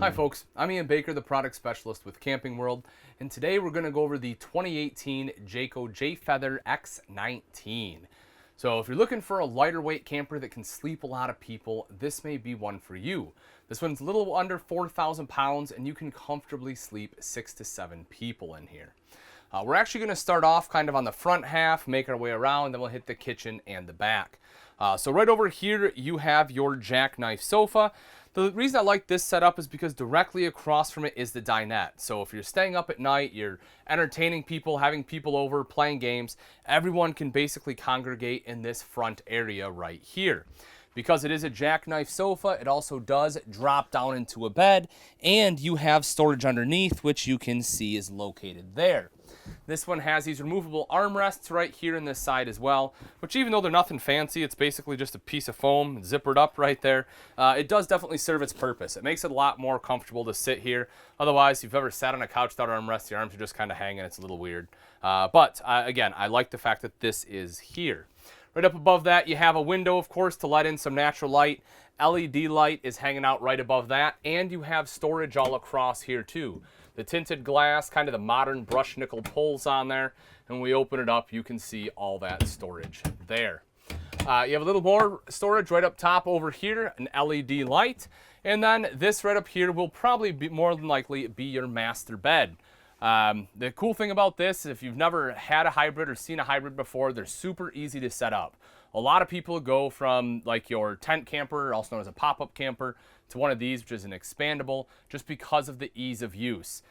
Hi folks, I'm Ian Baker, the product specialist with Camping World, and today we're going to go over the 2018 Jayco Jay Feather X19. So if you're looking for a lighter weight camper that can sleep a lot of people, this may be one for you. This one's a little under 4,000 pounds and you can comfortably sleep 6 to 7 people in here. We're actually going to start off kind of on the front half, make our way around, then we'll hit the kitchen and the back. So right over here you have your jackknife sofa. The reason I like this setup is because directly across from it is the dinette. So if you're staying up at night, you're entertaining people, having people over, playing games, everyone can basically congregate in this front area right here. Because it is a jackknife sofa, it also does drop down into a bed, and you have storage underneath, which you can see is located there. This one has these removable armrests right here in this side as well, which even though they're nothing fancy, it's basically just a piece of foam zippered up right there. It does definitely serve its purpose. It makes it a lot more comfortable to sit here. Otherwise, if you've ever sat on a couch without armrests, your arms are just kind of hanging. It's a little weird. But again, I like the fact that this is here. Right up above that, you have a window, of course, to let in some natural light. LED light is hanging out right above that, and you have storage all across here too. The tinted glass, kind of the modern brushed nickel pulls on there, and when we open it up, you can see all that storage there. You have a little more storage right up top over here, an LED light, and then this right up here will probably be more than likely be your master bed. The cool thing about this, if you've never had a hybrid or seen a hybrid before, they're super easy to set up. A lot of people go from like your tent camper, also known as a pop-up camper, to one of these, which is an expandable, just because of the ease of use.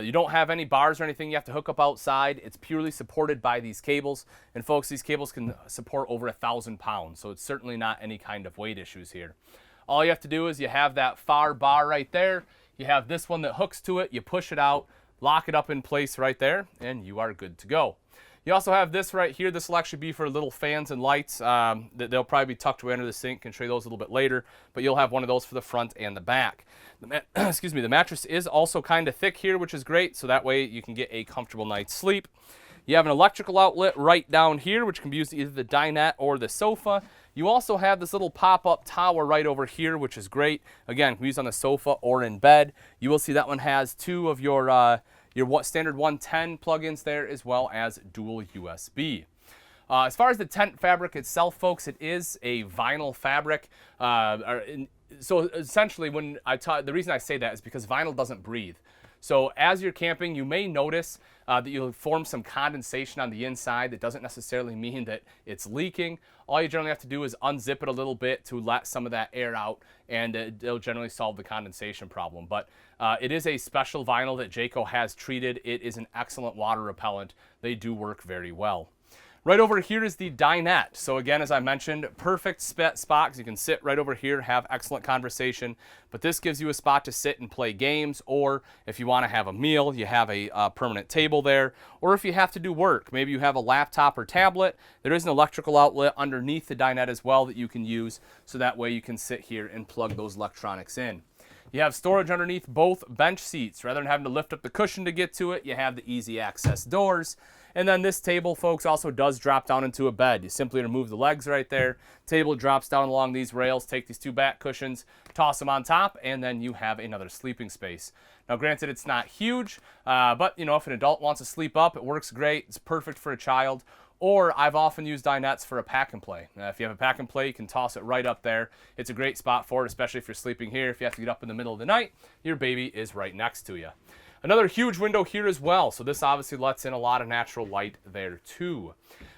You don't have any bars or anything you have to hook up outside. It's purely supported by these cables. And folks, these cables can support over 1,000 pounds, so it's certainly not any kind of weight issues here. All you have to do is you have that far bar right there. You have this one that hooks to it. You push it out, lock it up in place right there, and you are good to go. You also have this right here. This will actually be for little fans and lights. They'll probably be tucked away under the sink. Can show you those a little bit later, but you'll have one of those for the front and the back. Excuse me, the mattress is also kind of thick here, which is great, so that way you can get a comfortable night's sleep. You have an electrical outlet right down here, which can be used either the dinette or the sofa. You also have this little pop-up tower right over here, which is great. Again, can be used on the sofa or in bed. You will see that one has two of your standard 110 plugins there, as well as dual USB. As far as the tent fabric itself, folks, it is a vinyl fabric. So essentially, the reason I say that is because vinyl doesn't breathe. So as you're camping, you may notice that you'll form some condensation on the inside. That doesn't necessarily mean that it's leaking. All you generally have to do is unzip it a little bit to let some of that air out, and it'll generally solve the condensation problem. But it is a special vinyl that Jayco has treated. It is an excellent water repellent. They do work very well. Right over here is the dinette. So again, as I mentioned, perfect spot because you can sit right over here, have excellent conversation. But this gives you a spot to sit and play games, or if you want to have a meal, you have a permanent table there. Or if you have to do work, maybe you have a laptop or tablet, there is an electrical outlet underneath the dinette as well that you can use, so that way you can sit here and plug those electronics in. You have storage underneath both bench seats. Rather than having to lift up the cushion to get to it, you have the easy access doors. And then this table, folks, also does drop down into a bed. You simply remove the legs right there. Table drops down along these rails. Take these two back cushions, toss them on top, and then you have another sleeping space. Now, granted, it's not huge, but you know, if an adult wants to sleep up, it works great. It's perfect for a child. Or I've often used dinettes for a pack and play. If you have a pack and play, you can toss it right up there. It's a great spot for it, especially if you're sleeping here. If you have to get up in the middle of the night, your baby is right next to you. Another huge window here as well, so this obviously lets in a lot of natural light there too.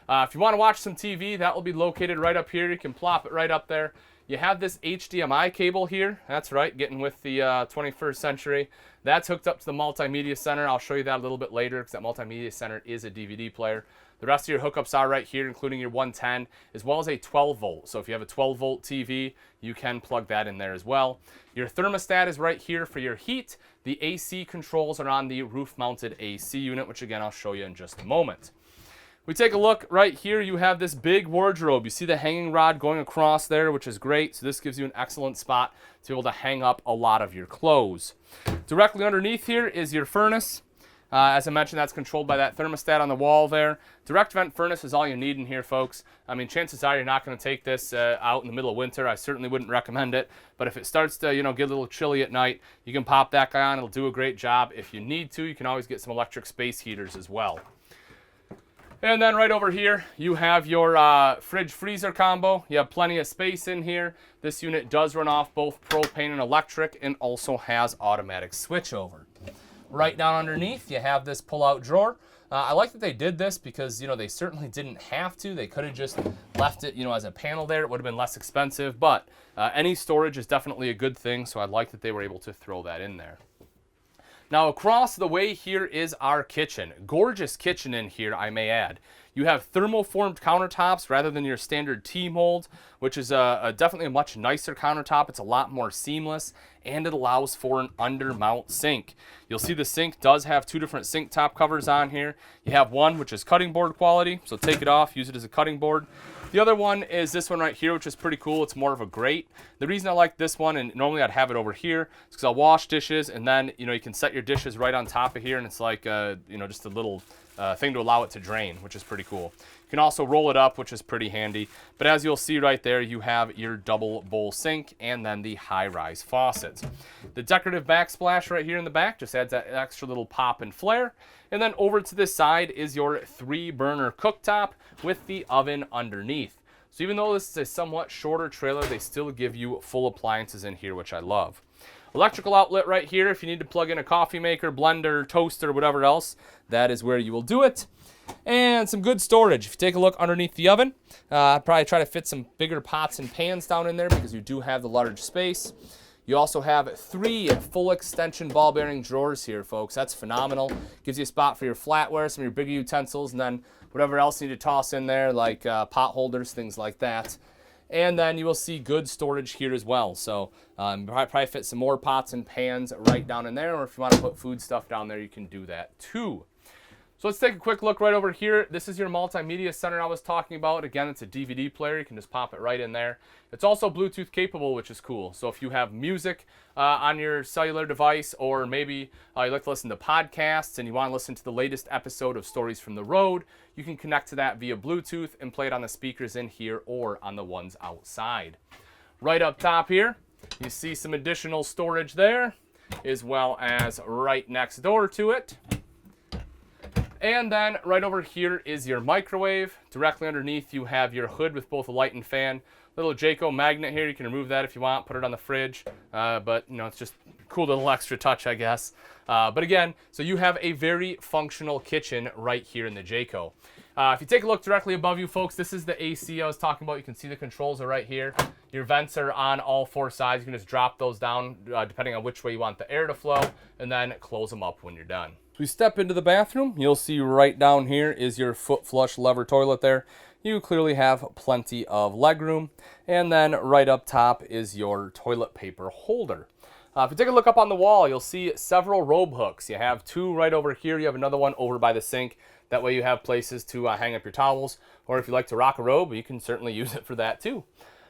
If you want to watch some TV, that will be located right up here. You can plop it right up there. You have this HDMI cable here. That's right, getting with the 21st century. That's hooked up to the multimedia center. I'll show you that a little bit later because that multimedia center is a DVD player. The rest of your hookups are right here, including your 110, as well as a 12 volt. So if you have a 12 volt TV, you can plug that in there as well. Your thermostat is right here for your heat. The AC controls are on the roof mounted AC unit, which again, I'll show you in just a moment. We take a look right here, you have this big wardrobe. You see the hanging rod going across there, which is great. So this gives you an excellent spot to be able to hang up a lot of your clothes. Directly underneath here is your furnace. As I mentioned, that's controlled by that thermostat on the wall there. Direct vent furnace is all you need in here, folks. I mean, chances are you're not going to take this out in the middle of winter. I certainly wouldn't recommend it. But if it starts to, get a little chilly at night, you can pop that guy on. It'll do a great job. If you need to, you can always get some electric space heaters as well. And then right over here, you have your fridge-freezer combo. You have plenty of space in here. This unit does run off both propane and electric and also has automatic switchover. Right down underneath, you have this pull-out drawer. I like that they did this because, they certainly didn't have to. They could have just left it, as a panel there. It would have been less expensive, but any storage is definitely a good thing, so I like that they were able to throw that in there. Now, across the way here is our kitchen. Gorgeous kitchen in here, I may add. You have thermoformed countertops rather than your standard T-mold, which is definitely a much nicer countertop. It's a lot more seamless, and it allows for an under-mount sink. You'll see the sink does have two different sink top covers on here. You have one which is cutting board quality, so take it off, use it as a cutting board. The other one is this one right here, which is pretty cool. It's more of a grate. The reason I like this one, and normally I'd have it over here, is because I'll wash dishes, and then you can set your dishes right on top of here, and it's like just a little thing to allow it to drain, which is pretty cool. You can also roll it up, which is pretty handy. But as you'll see right there, you have your double bowl sink and then the high-rise faucets. The decorative backsplash right here in the back just adds that extra little pop and flare. And then over to this side is your 3-burner cooktop with the oven underneath. So even though this is a somewhat shorter trailer, they still give you full appliances in here, which I love. Electrical outlet right here. If you need to plug in a coffee maker, blender, toaster, whatever else, that is where you will do it. And some good storage. If you take a look underneath the oven, I'd probably try to fit some bigger pots and pans down in there because you do have the large space. You also have 3 full extension ball bearing drawers here, folks. That's phenomenal. Gives you a spot for your flatware, some of your bigger utensils, and then whatever else you need to toss in there, like pot holders, things like that. And then you will see good storage here as well. So probably fit some more pots and pans right down in there, or if you want to put food stuff down there, you can do that too. So let's take a quick look right over here. This is your multimedia center I was talking about. Again, it's a DVD player. You can just pop it right in there. It's also Bluetooth capable, which is cool. So if you have music on your cellular device, or maybe you like to listen to podcasts and you want to listen to the latest episode of Stories from the Road, you can connect to that via Bluetooth and play it on the speakers in here or on the ones outside. Right up top here, you see some additional storage there, as well as right next door to it. And then right over here is your microwave. Directly underneath you have your hood with both a light and fan. Little Jayco magnet here. You can remove that if you want, put it on the fridge. But it's just a cool little extra touch, I guess. But again, so you have a very functional kitchen right here in the Jayco. If you take a look directly above you, folks, this is the AC I was talking about. You can see the controls are right here. Your vents are on all 4 sides. You can just drop those down depending on which way you want the air to flow, and then close them up when you're done. So we step into the bathroom. You'll see right down here is your foot flush lever toilet there. You clearly have plenty of legroom. And then right up top is your toilet paper holder. If you take a look up on the wall, you'll see several robe hooks. You have 2 right over here. You have another one over by the sink. That way you have places to hang up your towels. Or if you like to rock a robe, you can certainly use it for that too.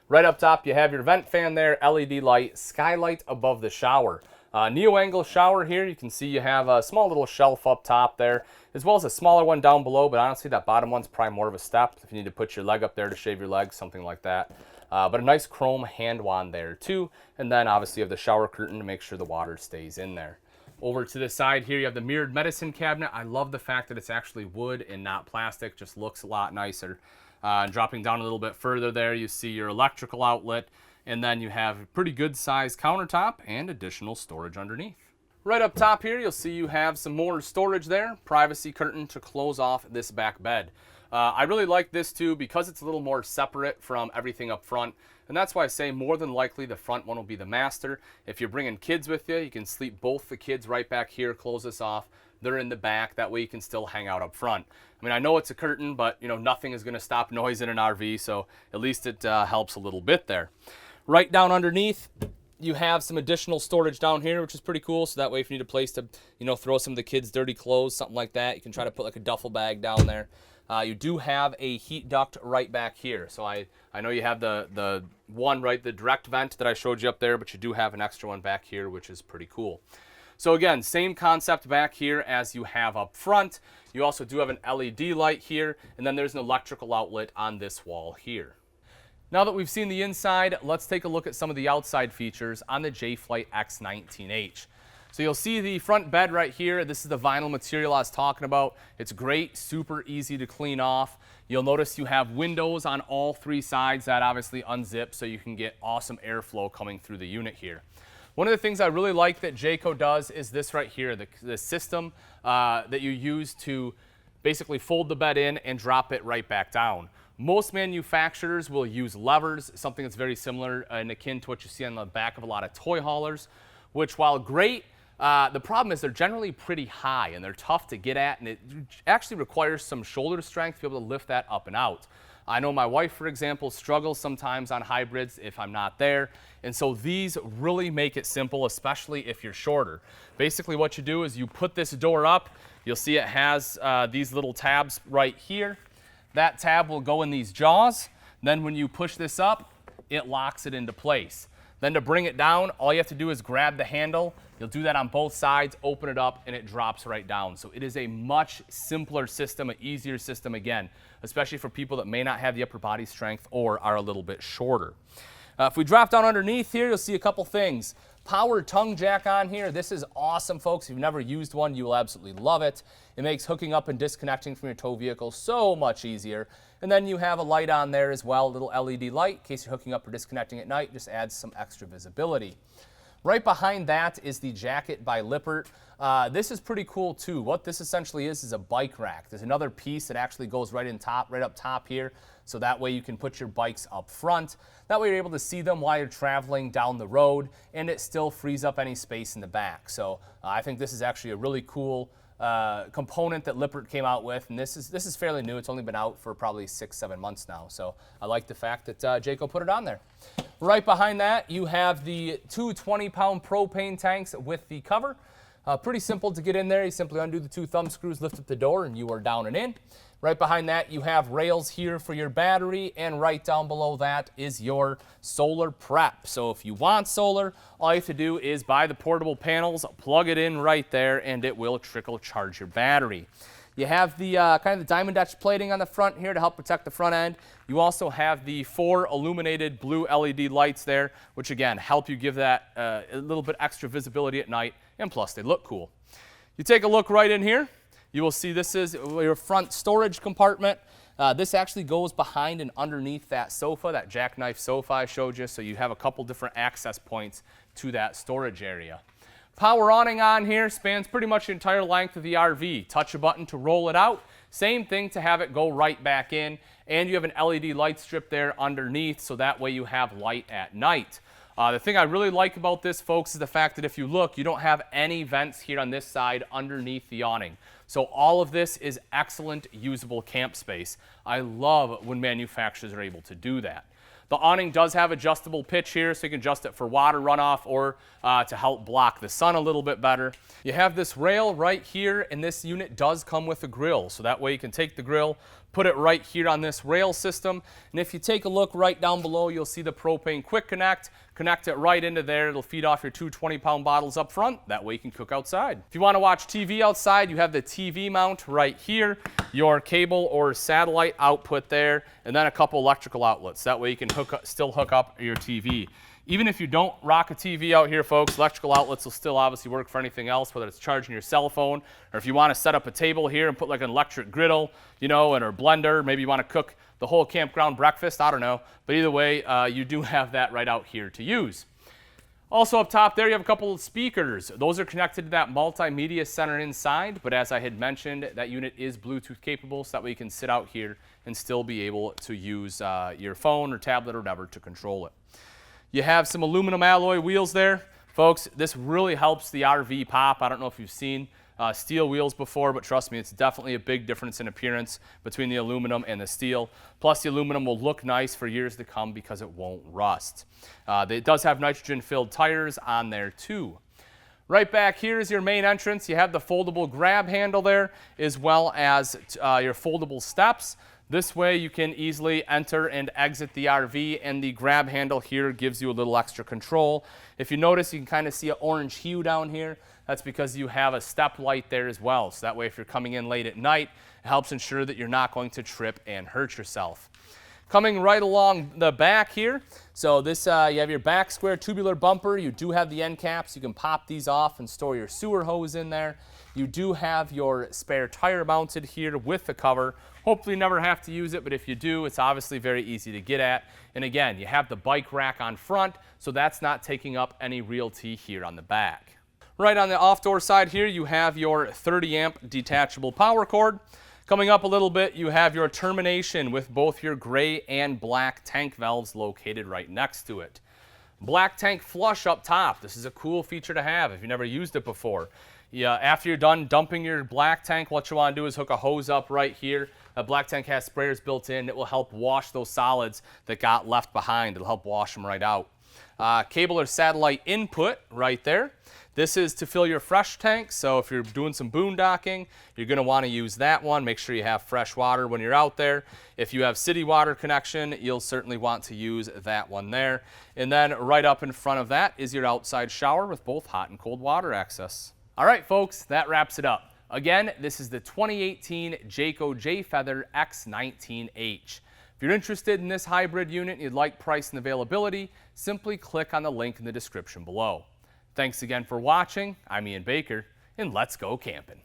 Right up top, you have your vent fan there, LED light, skylight above the shower. Neo-angle shower here. You can see you have a small little shelf up top there, as well as a smaller one down below, but honestly that bottom one's probably more of a step if you need to put your leg up there to shave your legs, something like that. But a nice chrome hand wand there too, and then obviously you have the shower curtain to make sure the water stays in there. Over to the side here, you have the mirrored medicine cabinet. I love the fact that it's actually wood and not plastic, just looks a lot nicer. Dropping down a little bit further there, you see your electrical outlet, and then you have a pretty good sized countertop and additional storage underneath. Right up top here, you'll see you have some more storage there, privacy curtain to close off this back bed. I really like this too because it's a little more separate from everything up front, and that's why I say more than likely the front one will be the master. If you're bringing kids with you, you can sleep both the kids right back here, close this off. They're in the back, that way you can still hang out up front. I mean, I know it's a curtain, but nothing is going to stop noise in an RV, so at least it helps a little bit there. Right down underneath, you have some additional storage down here, which is pretty cool. So that way if you need a place to, throw some of the kids' dirty clothes, something like that, you can try to put like a duffel bag down there. You do have a heat duct right back here. So I know you have the one, right, the direct vent that I showed you up there, but you do have an extra one back here, which is pretty cool. So again, same concept back here as you have up front. You also do have an LED light here, and then there's an electrical outlet on this wall here. Now that we've seen the inside, let's take a look at some of the outside features on the Jay Feather X19H. So you'll see the front bed right here. This is the vinyl material I was talking about. It's great, super easy to clean off. You'll notice you have windows on all three sides that obviously unzip so you can get awesome airflow coming through the unit here. One of the things I really like that Jayco does is this right here, the system that you use to basically fold the bed in and drop it right back down. Most manufacturers will use levers, something that's very similar and akin to what you see on the back of a lot of toy haulers, which while great, the problem is they're generally pretty high and they're tough to get at, and it actually requires some shoulder strength to be able to lift that up and out. I know my wife, for example, struggles sometimes on hybrids if I'm not there, and so these really make it simple, especially if you're shorter. Basically what you do is you put this door up. You'll see it has these little tabs right here. That tab will go in these jaws. Then when you push this up, it locks it into place. Then to bring it down, all you have to do is grab the handle. You'll do that on both sides, open it up, and it drops right down. So it is a much simpler system, an easier system again, especially for people that may not have the upper body strength or are a little bit shorter. If we drop down underneath here, you'll see a couple things. Power tongue jack on here. This is awesome, folks. If you've never used one, you will absolutely love it. It makes hooking up and disconnecting from your tow vehicle so much easier. And then you have a light on there as well, a little LED light in case you're hooking up or disconnecting at night. Just adds some extra visibility. Right behind that is the jacket by Lippert. This is pretty cool too. What this essentially is a bike rack. There's another piece that actually goes right up top here, so that way you can put your bikes up front. That way you're able to see them while you're traveling down the road, and it still frees up any space in the back. So I think this is actually a really cool component that Lippert came out with, and this is fairly new. It's only been out for probably 6-7 months now, so I like the fact that Jayco put it on there. Right behind that, you have the two 20-pound propane tanks with the cover. Pretty simple to get in there. You simply undo the two thumb screws, lift up the door, and you are down and in. Right behind that, you have rails here for your battery, and right down below that is your solar prep. So if you want solar, all you have to do is buy the portable panels, plug it in right there, and it will trickle charge your battery. You have the kind of the diamond etched plating on the front here to help protect the front end. You also have the 4 illuminated blue LED lights there, which again help you give that a little bit extra visibility at night, and plus they look cool. You take a look right in here. You will see this is your front storage compartment. This actually goes behind and underneath that sofa, that jackknife sofa I showed you, so you have a couple different access points to that storage area. Power awning on here spans pretty much the entire length of the RV. Touch a button to roll it out. Same thing to have it go right back in. And you have an LED light strip there underneath, so that way you have light at night. The thing I really like about this, folks, is the fact that if you look, you don't have any vents here on this side underneath the awning. So all of this is excellent usable camp space. I love when manufacturers are able to do that. The awning does have adjustable pitch here, so you can adjust it for water runoff or to help block the sun a little bit better. You have this rail right here, and this unit does come with a grill, so that way you can take the grill, put it right here on this rail system, and if you take a look right down below, you'll see the propane quick connect. Connect it right into there. It'll feed off your two 20-pound bottles up front. That way you can cook outside. If you want to watch TV outside, you have the TV mount right here, your cable or satellite output there, and then a couple electrical outlets. That way you can still hook up your TV. Even if you don't rock a TV out here, folks, electrical outlets will still obviously work for anything else, whether it's charging your cell phone, or if you want to set up a table here and put like an electric griddle, you know, and or blender, maybe you want to cook the whole campground breakfast, I don't know. But either way, you do have that right out here to use. Also up top there, you have a couple of speakers. Those are connected to that multimedia center inside, but as I had mentioned, that unit is Bluetooth capable, so that way you can sit out here and still be able to use your phone or tablet or whatever to control it. You have some aluminum alloy wheels there. Folks, this really helps the RV pop. I don't know if you've seen steel wheels before, but trust me, it's definitely a big difference in appearance between the aluminum and the steel. Plus, the aluminum will look nice for years to come because it won't rust. It does have nitrogen-filled tires on there too. Right back here is your main entrance. You have the foldable grab handle there, as well as your foldable steps. This way you can easily enter and exit the RV, and the grab handle here gives you a little extra control. If you notice, you can kind of see an orange hue down here. That's because you have a step light there as well. So that way if you're coming in late at night, it helps ensure that you're not going to trip and hurt yourself. Coming right along the back here, so this you have your back square tubular bumper. You do have the end caps. You can pop these off and store your sewer hose in there. You do have your spare tire mounted here with the cover. Hopefully you never have to use it, but if you do, it's obviously very easy to get at. And again, you have the bike rack on front, so that's not taking up any realty here on the back. Right on the off-door side here, you have your 30 amp detachable power cord. Coming up a little bit, you have your termination with both your gray and black tank valves located right next to it. Black tank flush up top. This is a cool feature to have if you've never used it before. Yeah, after you're done dumping your black tank, what you want to do is hook a hose up right here. A black tank has sprayers built in. It will help wash those solids that got left behind. It'll help wash them right out. Cable or satellite input right there. This is to fill your fresh tank, so if you're doing some boondocking, you're going to want to use that one. Make sure you have fresh water when you're out there. If you have city water connection, you'll certainly want to use that one there. And then right up in front of that is your outside shower with both hot and cold water access. All right, folks, that wraps it up. Again, this is the 2018 Jayco Jay Feather X19H. If you're interested in this hybrid unit and you'd like price and availability, simply click on the link in the description below. Thanks again for watching. I'm Ian Baker, and let's go camping.